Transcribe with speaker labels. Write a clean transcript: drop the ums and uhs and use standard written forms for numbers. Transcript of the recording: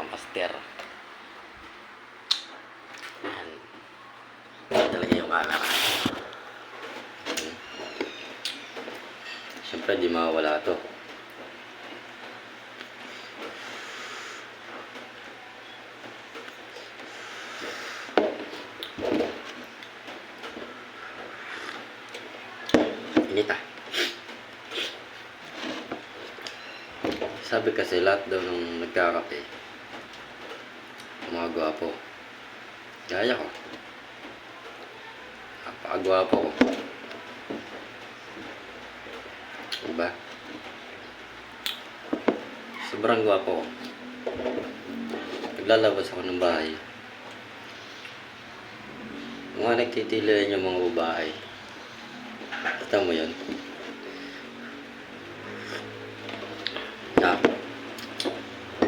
Speaker 1: master. Yan. Yan talaga yung camera. Siyempre di mawawala to. Init ah. Sabi kasi lahat daw nung nagkakape, mga gwapo. Gaya ko. Napakagwapo ko. Diba? Sobrang gwapo ko. Naglalabas ako ng bahay. Mga nagtitilian yung mga babae. Kita mo yun?